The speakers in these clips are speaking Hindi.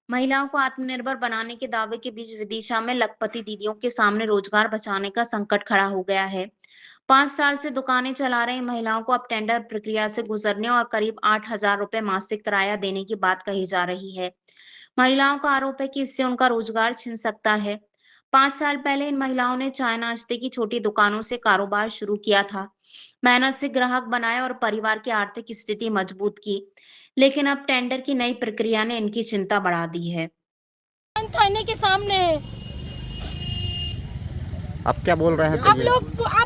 महिलाओं को आत्मनिर्भर बनाने के दावे के बीच विदिशा में लखपति दीदियों के सामने रोजगार बचाने का संकट खड़ा हो गया है। 5 साल से दुकानें चला रही महिलाओं को अब टेंडर प्रक्रिया से गुजरने और करीब 8,000 रुपए मासिक किराया देने की बात कही जा रही है। महिलाओं का आरोप है कि इससे उनका रोजगार छिन सकता है। 5 साल पहले इन महिलाओं ने चाय नाश्ते की छोटी दुकानों से कारोबार शुरू किया था। मेहनत से ग्राहक बनाए और परिवार की आर्थिक स्थिति मजबूत की। लेकिन अब टेंडर की नई प्रक्रिया ने इनकी चिंता बढ़ा दी है। थाने के सामने है। अब क्या बोल रहे हैं? अब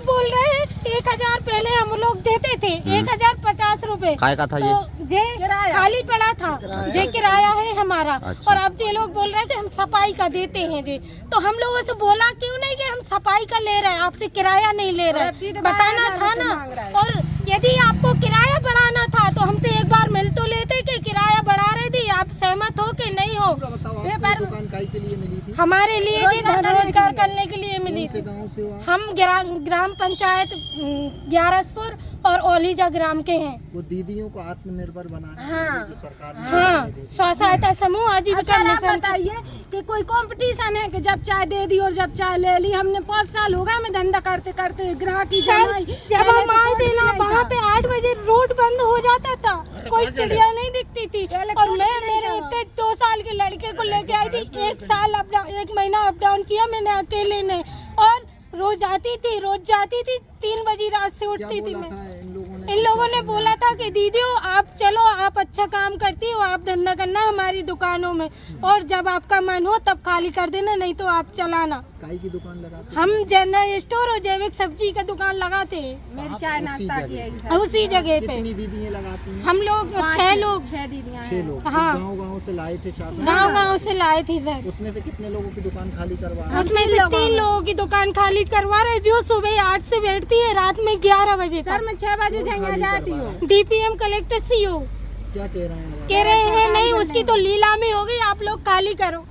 बोल रहे हैं 1,000 पहले हम लोग देते थे, 1,050 रुपए काय का था ये? तो जे खाली पड़ा था, जे किराया है हमारा। अच्छा। और अब ये लोग बोल रहे हैं कि हम सफाई का देते हैं जी। तो हम लोगों से बोला क्यों नहीं कि हम सफाई का ले रहे हैं, आपसे किराया नहीं ले रहे हैं, बताना था ना। और यदि आपको किराया बढ़ाना था तो हमसे एक बार मिल तो लेते कि किराया बढ़ा रहे थे, आप सहमत हो कि नहीं हो। दुकान काय के लिए मिली थी? हमारे लिए जी रोजगार करने के लिए मिली थी। गाँव से हो आप? हम ग्राम पंचायत ग्यारसपुर और ओलीजा ग्राम के हैं। वो दीदियों को आत्मनिर्भर बनाने हाँ, जो सरकार हाँ, स्व सहायता समूह आजीविका मिशन। बताइए कि कोई कंपटीशन है कि जब चाय दे दी और जब चाय ले ली। हमने 5 साल हो गए हमें धंधा करते करते, ग्राहक की जब हम आए थे ना वहाँ पे 8 बजे रोड बंद हो जाता था, कोई चिड़िया नहीं दिखती थी। और मैं मेरे इतने 2 साल के लड़के को लेके आई थी, 1 महीना अप डाउन किया मैंने अकेले ने। और रोज जाती थी 3 बजे रात से उठती थी मैं। इन लोगों ने बोला था कि दीदियों आप चलो, आप अच्छा काम करती हो, आप धंधा करना हमारी दुकानों में, और जब आपका मन हो तब खाली कर देना, नहीं तो आप चलाना। काय की दुकान लगाते? हम जनरल स्टोर और जैविक सब्जी का दुकान लगाते हैं। मेरी चाय नाश्ता की है उसी जगह पे कितनी दीदियाँ लगाती हैं? हम लोग 6 लोग। 6 दीदियाँ 6 लोग। हाँ। गाँव से लाए थे शासन? गाँव से लाए थे सर। उसमें से कितने लोगों की दुकान खाली करवा रहे हैं? उसमें से 3 लोगों की दुकान खाली करवा रहे, जो सुबह 8 से बैठती है रात में 11 बजे सर। मैं 6 बजे झंझा जाती हूँ। DPM कलेक्टर CO क्या कह रहे हैं? कह रहे हैं नहीं, उसकी तो लीलामी हो गई, आप लोग खाली करो।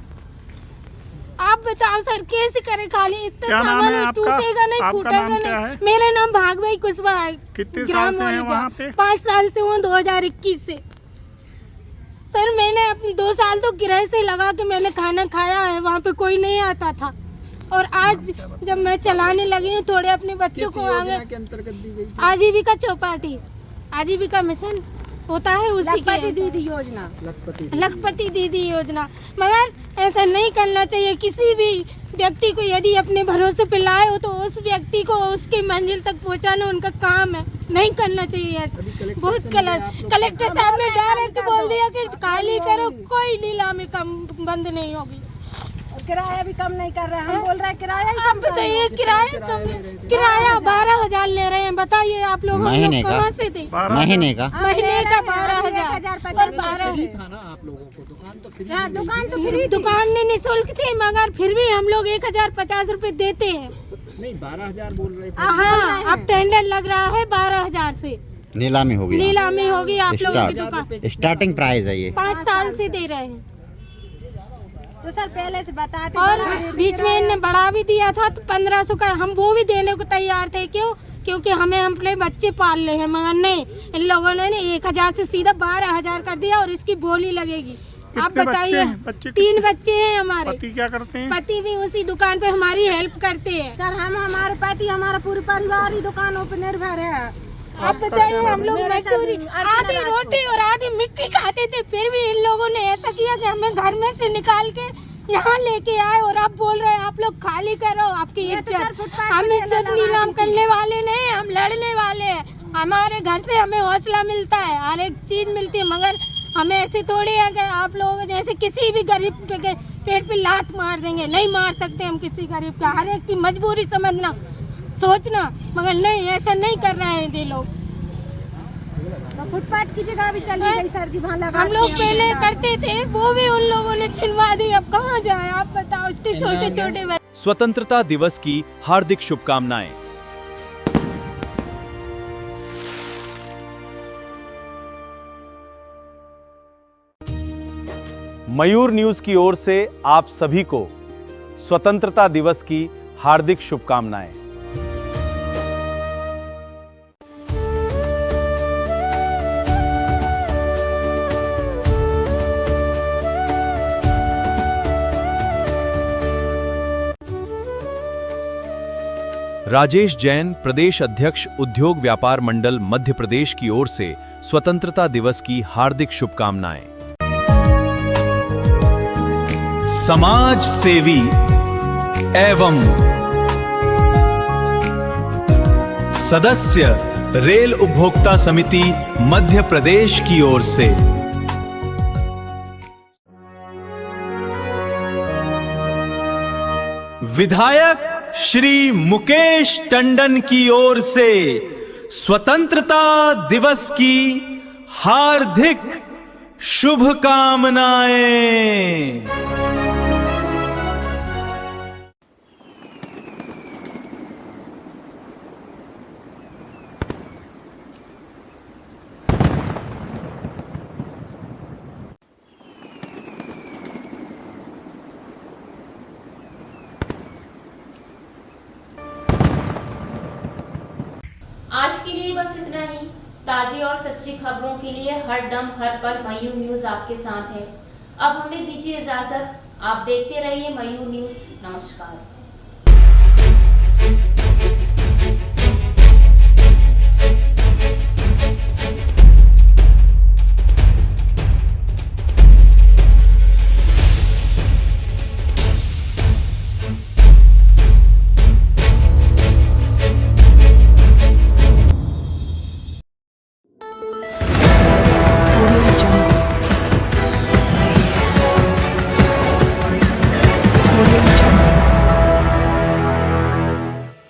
आप बताओ सर कैसे करे खाली? इतना सामान टूटेगा नहीं, फूटेगा नहीं। मेरा नाम भागभाई कुशवाहा है। कितने साल से हैं वहाँ पे? 5 साल से हूँ, 2021 से। सर मैंने अपने 2 साल तो किराए से लगा के मैंने खाना खाया है, वहाँ पे कोई नहीं आता था। और आज जब मैं चलाने लगी हूँ थोड़े अपने बच्चों को आगे के अंतर्गत दी गई? आजीविका चौपाटी, आजीविका मिशन होता है, उसी लखपति दीदी योजना। लखपति दीदी योजना। मगर ऐसा नहीं करना चाहिए किसी भी व्यक्ति को। यदि अपने भरोसे पे लाए हो तो उस व्यक्ति को उसकी मंजिल तक पहुंचाना उनका काम है, नहीं करना चाहिए ऐसा। बहुत गलत। कलेक्टर साहब ने डायरेक्ट बोल दिया कि खाली करो, कोई नीलामी कम बंद नहीं होगी। किराया भी कम नहीं कर रहे हैं, हम बोल रहे हैं किराया ही कम। बताइए किराया कम, किराया 12,000 ले रहे हैं। बताइए आप लोग महीने का? कहाँ से थे? महीने का? महीने का 12,000 और 12 था ना आप लोगों को? दुकान तो फ्री? हाँ, दुकान तो फ्री। दुकान में निःशुल्क थी, मगर फिर भी हम लोग 1,050 रुपए देते हैं। नहीं, 12,000 बोल रहे थे। हाँ, अब टेंडर लग रहा है 12,000 से नीलामी होगी? नीलामी होगी आप लोगों की दुकान। स्टार्टिंग प्राइस है ये? 5 साल से दे रहे हैं। तो सर पहले से बताते। और बीच में इनने बढ़ा भी दिया था तो 1500 का, हम वो भी देने को तैयार थे। क्यों? क्योंकि हमें अपने बच्चे पाल ले हैं। मगर नहीं, इन लोगों ने 1,000 से सीधा 12,000 कर दिया, और इसकी बोली लगेगी। आप बताइए। 3 बच्चे हैं हमारे। पति क्या करते हैं? पति भी उसी दुकान पे हमारी हेल्प करते हैं। सर हमारे पति, हमारा पूरे परिवार ही दुकानों पर निर्भर है। आप बताइए, हम लोग मजदूरी, आधी रोटी और आधी मिट्टी खाते थे, फिर भी इन लोगों ने ऐसा किया कि हमें घर में से निकाल के यहाँ लेके आए। और आप बोल रहे हैं आप लोग खाली करो, आपकी इज्जत। हम इज्जत नीलाम करने वाले नहीं, हम लड़ने वाले हैं। हमारे घर से हमें हौसला मिलता है, हर एक चीज मिलती है। मगर हमें ऐसे थोड़ी है कि आप लोग जैसे किसी भी गरीब के पेट पे लात मार देंगे। नहीं मार सकते हम किसी गरीब का। हर एक की मजबूरी समझना, सोचना। मगर नहीं, ऐसा नहीं कर रहे हैं ये लोग। तो फुटपाथ की जगह भी चली गई सर जी, वहाँ लगा। हम लोग पहले करते थे, वो भी उन लोगों ने छिनवा दी। अब कहाँ जाए आप बताओ, इतने छोटे छोटे बच्चे। स्वतंत्रता दिवस की हार्दिक शुभकामनाएं। मयूर न्यूज की ओर से आप सभी को स्वतंत्रता दिवस की हार्दिक शुभकामनाएं। राजेश जैन, प्रदेश अध्यक्ष उद्योग व्यापार मंडल मध्य प्रदेश की ओर से स्वतंत्रता दिवस की हार्दिक शुभकामनाएं। समाज सेवी एवं सदस्य रेल उपभोक्ता समिति मध्य प्रदेश की ओर से विधायक श्री मुकेश टंडन की ओर से स्वतंत्रता दिवस की हार्दिक शुभकामनाएं। आज के लिए बस इतना ही। ताजी और सच्ची खबरों के लिए हर दम हर पल मयूर न्यूज आपके साथ है। अब हमें दीजिए इजाजत। आप देखते रहिए मयूर न्यूज। नमस्कार।